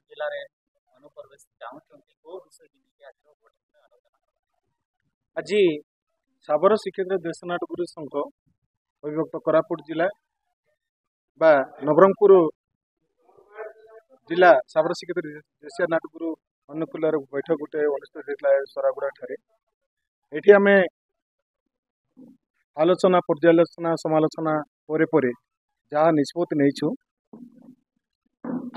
जिले में अनुप्रवेश चाहूँगी को विषय की आज आलोचना आज साबर श्रीक्षेत्र देशनाथ गुरु संघ अविभक्त कोरापुट जिला बा नवरंगपुर जिला साबर श्रीक्षेत्र देशनाथ गुरु अनुकूल बैठक गोटे अनुष्ठित होता है सरागुड़ा ठारे एठी आमे आलोचना पर्यालोचना समालोचना परे परे जहाँ निष्पत्ति नहीं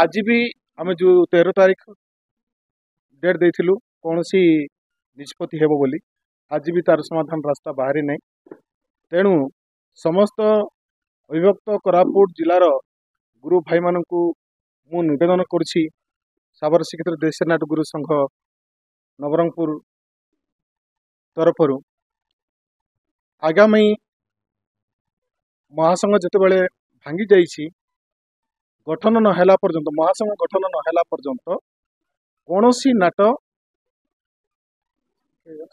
आज भी आम जो 13 तारीख डेट देथिलु कौन सी निष्पत्ति हेबो बोली आज भी तार समाधान रास्ता बाहरी नहीं तेणु समस्त अविभक्त कोरापुट जिलार गुरु भाई मानू मु निवेदन करुछि साबर श्रीक्षेत्र देशनाथ गुरु संघ नवरंगपुर तरफरु आगामी महासंघ जितेबाला भांगी जाइछि गठन नहेला पर्यंत महासंघ गठन नहेला पर्यंत कौन सी नाट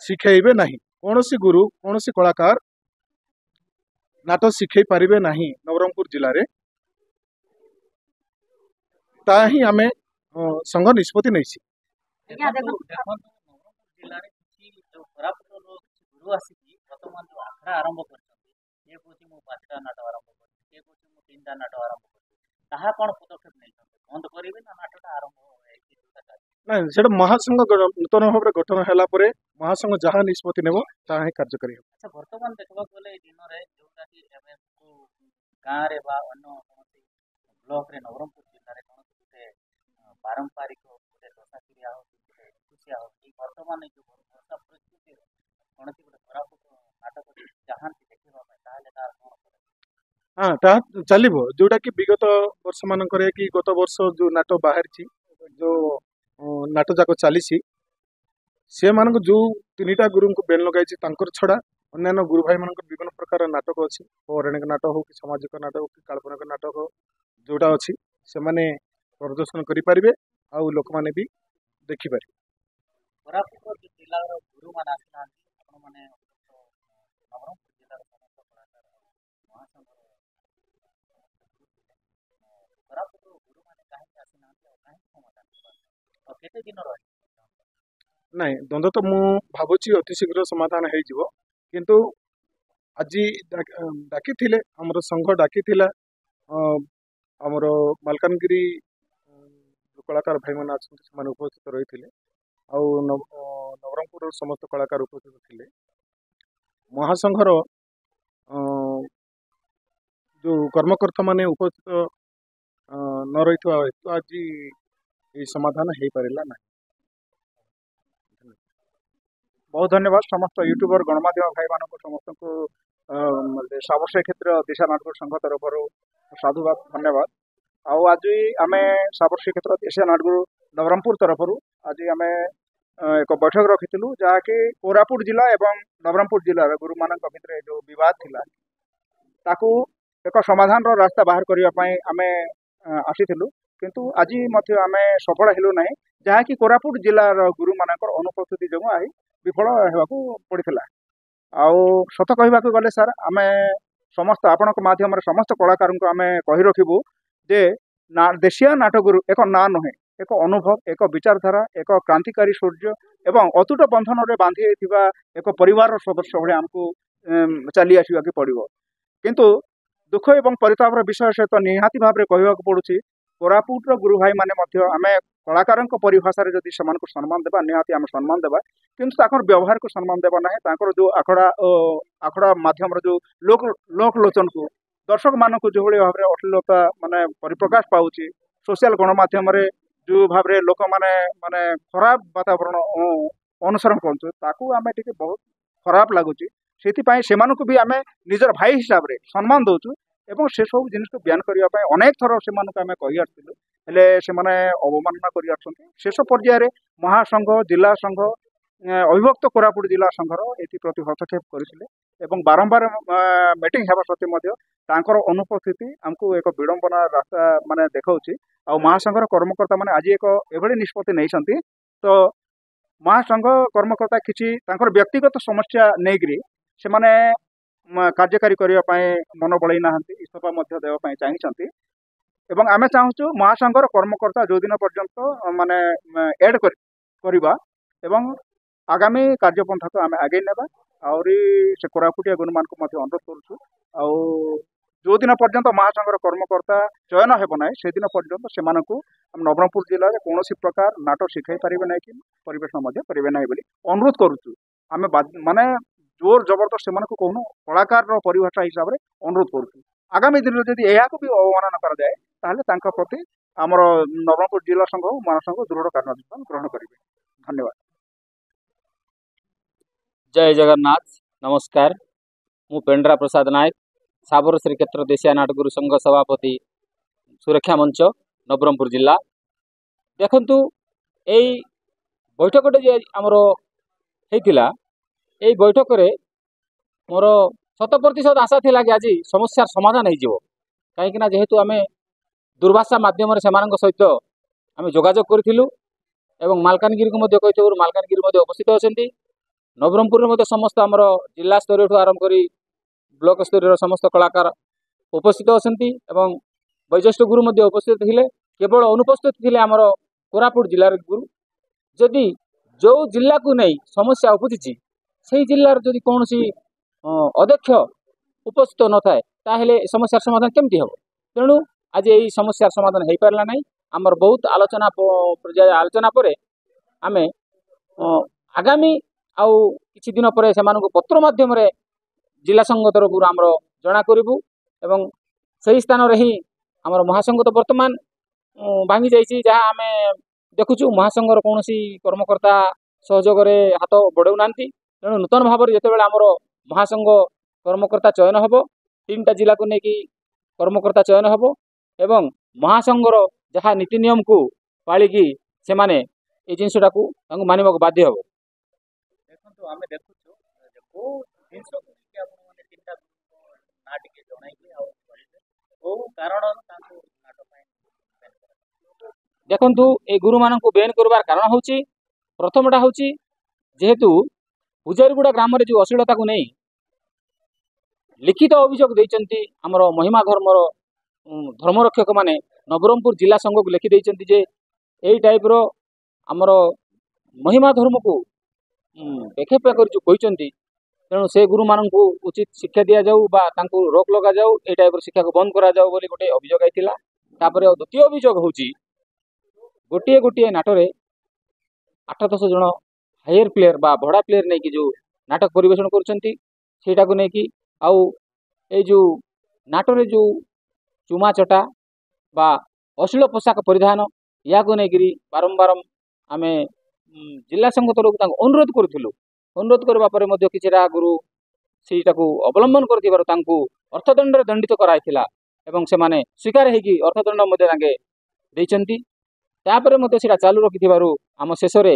शिखेबे नहीं कौन सी गुरु कौन सी कलाकार नाट शिखई पारिबे नहीं नवरंगपुर जिले में ताही आमे संघ निष्पत्ति नहीं नवरंगपुर जिले में जो कोरापुट गुरु आसिकी वर्तमान जो आखड़ा आरंभ कर ये कौन मु 5टा नाट आरंभ कर ये कौन मु 3टा नाट आरंभ कर ताहा कोन पदक्षेप नहीं बंद करिवे ना नाटटा आरंभ ना से महासंघ नूतन भाव में गठन है महासंघ जहाँ निष्पत्ति नेब ताहा कार्यकारी अच्छा वर्तमान देखा गले दिन में जोटा कि गाँव में ब्लॉक रे नवरंगपुर जिले में कौन गोटे पारंपरिक गोटे दशा क्रिया हो खुशिया हो वर्तमान जो वर्षा परिस्थिति कौन गोटे कोरापुट नाटक चाहती देखा हाँ ता चलो जोटा कि विगत वर्ष मानक कि गत वर्ष जो नाट बाहरी जो नाट जाक चली से मानक जो 3टा गुरु को बेन लगाई छड़ा अन्य गुरु भाई मान विभिन्न प्रकार नाटक अच्छी पौराणिक नाटक हो कि सामाजिक नाटक हो कि काल्पनिक नाटक हो जोटा अच्छी से माने प्रदर्शन करें आउ लोक मैंने भी देखिपारे कोरापुट जिलार गुरु मान आसना माने नवरंगपुर जिलार समस्त कलाकार महासंघ कोरापुट गुरु माने काहे आसना काहे समाधान और केते दिन रही नाई द्वंद्व तो मु भावुची अति शीघ्र समाधान हो किंतु आज डाकी थिले हमर संघ डाकी थिला हमर मालकानगिरी कलाकार भाई मान अच्छे उपस्थित रही थे नवरंगपुर समस्त कलाकार उपस्थित थे महासंघर जो कर्मकर्ता माने उपस्थित न रही हेतु आज ये समाधान हो पारा ना। बहुत धन्यवाद समस्त यूट्यूबर गणमाध्यम भाई मान समस्त को साबर श्रीक्षेत्र देशनाथ गुरु संघ तरफ साधुवाद धन्यवाद आज आम साबर श्रीक्षेत्र देशनाथ गुरु नवरंगपुर तरफ आज आम एक बैठक रखी जहाँकि कोरापुट जिला एवं नवरंगपुर जिलार गुरु मान भितर जो विवाद थिला ताकू एक समाधान रास्ता बाहर करने आम आसीलु किंतु आज आम सफल हेलु ना जहाँकि कोरापुट जिलार गुरु मानकर अनुपस्थिति जो आई विफल होगाकू पड़ता आउ सत कहवाक गले सार आम समस्त आपण माध्यम समस्त कलाकार को आम कही रखू जे देशिया नाटगुरु एक ना नुहे एक अनुभव एक विचारधारा एक क्रांतिकारी सूर्य एवं अतुट बंधन में बांधी एक परिवार सदस्य भाई आमको चली आसवाक पड़ो किंतु दुख एवं परितापर विषय सहित निहाती भाव में कहवाक पड़ुछि कोरापुटर गुरु भाई माने आम कलाकार परिभाषा जदि से सम्मान देवा निहाती आम सम्मान देवा किंतु व्यवहार को सम्मान देवा ना जो आखड़ा आखड़ा माध्यम जो लोकलोचन को दर्शक मान जो भाव में अश्लीलता माने परिप्रकाश पाउछि सोशल गणमाध्यम जो भाव में लोक माने खराब वातावरण अनुसरण कर बहुत खराब लगुच से भी आम निजर भाई हिसाब से सम्मान दौचु एवं से सब जिन को बयान करने अनेक थर से कही आसलु से अवमानना शेष पर्यायर महासंघ जिला संघ अविभक्त कोरापुट जिला संघर ये प्रति हस्तक्षेप करते बारंबार मीटिंग होगा सत्वे अनुपस्थिति आमको एक विडंबना रास्ता माने देखा महासंघर कर्मकर्ता माने आज एक एभली निष्पत्ति नहीं तो महासंघ कर्मकर्ता किसी व्यक्तिगत समस्या नहीं से कार्यकारी करने मन बड़े ना इस्तीफा देवाई चाहिए ଏବଂ ଆମେ ଚାହୁଁଛୁ ମହାସଂଘର କର୍ମକର୍ତ୍ତା ଯୋଉଦିନ ପର୍ଯ୍ୟନ୍ତ ମାନେ ଏଡ୍ କରିବା ଏବଂ ଆଗାମୀ କାର୍ଯ୍ୟପନ୍ଥାକୁ ଆମେ ଆଗେଇ ନେବା। ଆହୁରି ସେ କୋରାପୁଟିଆ ଗୁରୁମାନଙ୍କୁ ମଧ୍ୟ ଅନୁରୋଧ କରୁଛୁ ଆଉ ଯୋଉଦିନ ପର୍ଯ୍ୟନ୍ତ ମହାସଂଘର କର୍ମକର୍ତ୍ତା ଚୟନ ହେବ ନାହିଁ ସେଦିନ ପର୍ଯ୍ୟନ୍ତ ସେମାନଙ୍କୁ ନବରଙ୍ଗପୁର ଜିଲ୍ଲାରେ କୌଣସି ପ୍ରକାର ନାଟକ ଶିଖାଇ ପାରିବେ ନାହିଁ କି ପରିବେଷଣ ମଧ୍ୟ କରିବେ ନାହିଁ ବୋଲି ଅନୁରୋଧ କରୁଛୁ। ଆମେ ମାନେ ଜୋର ଜବରଦସ୍ତ ସେମାନଙ୍କୁ କହୁନୁ, କଳାକାରର ପରିଭାଷା ହିସାବରେ ଅନୁରୋଧ କରୁଛୁ। ଆଗାମୀ ଦିନରେ ଯଦି ଏହାକୁ ବି ଅବମାନନା କରାଯାଏ ତାହେଲେ ତାଙ୍କ ପ୍ରତି ଆମର ନବରଙ୍ଗପୁର ଜିଲ୍ଲା ସଂଘ ଓ ମହାସଂଘ ଦୃଢ଼ କାର୍ଯ୍ୟାନୁଷ୍ଠାନ ଗ୍ରହଣ କରିବେ। ଧନ୍ୟବାଦ। जय जगन्नाथ नमस्कार मु पेंड्रा प्रसाद नायक साबर श्रीक्षेत्र देशिया नाटगुरु संघ सभापति सुरक्षा मंच नवरंगपुर जिला देखंतु एई बैठकटे जे आमर हेतिला एई बैठक रे मोर 100% आशा थिला कि आज समस्या समाधान हो जिवो काहेकि जेहेतु आमे दूरभाषा माध्यम से सहित आम जोगाजोग करूँ एवं मालकानगिरी को मध्य कही मालकानगिरी मध्य उपस्थित अछंती नवरंगपुर में समस्त आमर जिला स्तर आरंभ कर ब्लॉक स्तर समस्त कलाकार उपस्थित अछंती एवं वैज्येष्ठ गुरु मध्य उपस्थित थे केवल अनुपस्थित थे आमर कोरापुट जिलार गुरु जदि जो जिला को नहीं समस्या उपजी से जिलार जदि कौन सी अध्यक्ष उपस्थित न थाए ताहेले समस्या समाधान केमती हम तेणु आज यही समस्या समाधान हो पारा ना आमर बहुत आलोचना पर्याय आलोचना पर आम आगामी आउ किछि दिन पर से पत्र माध्यम जिला संघ तरफ आमर जना करूँ एवं सही स्थान रे ही आमर महासंघ तो वर्तमान भांगी जाइए जहाँ आम देखुचु महासंघर कौन कर्मकर्ता सहयोग हाथ बढ़ाऊ ना तेणु नूतन भाव में जिते आमर महासंघ कर्मकर्ता चयन हम 3टा जिला को लेकिन कर्मकर्ता चयन हम एवं महासंघर जहाँ नीति नियम को पालिकी से माने ये जिनसटा को मानवा बाध्य हम देखो आम देखुचु जिनस ना टे जनई कारण देखु ये गुरु मान बेन करवार कारण हूँ प्रथमटा हूँ जेहेतु पूजारीगुड़ा ग्राम में जो अश्लीलता को नहीं लिखित अभियोग देइचंती आमर महिमा धर्मर धर्मरक्षक माने नवरंगपुर जिला संघ को लिखि देइचंती जे एई टाइप रो आमर महिमा धर्म को बेखेपा कर जो कहते तेणु से गुरु मान उचित शिक्षा दि जाऊ बा तांको रोक लगा जाऊ ए टाइप शिक्षा को बंद करा जाऊ बोली गोटे अभियोग आइतिला। तापर द्वितीय अभियोग होची गोटे गोटे नाटरे 8-10 जन हायर प्लेयर बा भड़ा प्लेयर नहीं कि जो नाटक परिवेशन करुछंती सेटा को नहीं कि आउ ए जो नाटरे जो चुमा चटा बा अश्लील पोशाक परिधान या को नहीं बारंबार आम जिला संघ तरफ अनुरोध करूँ अनुरोध करबा परे मध्य किछिरा गुरु सेटा को अवलंबन करथिबार तांको अर्थदंड दंडित कराइथिला एवं से माने स्वीकार हेकी अर्थदंड मध्य तांगे देइचंती तापर मध्य सेटा चालू रखिथिबारु आम शेष रे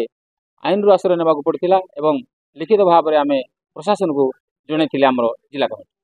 आईन रु आश्रय नेबाकू पड़थिला एवं लिखित भाव में आम प्रशासन को जणैथिले आमर जिला कमिटी।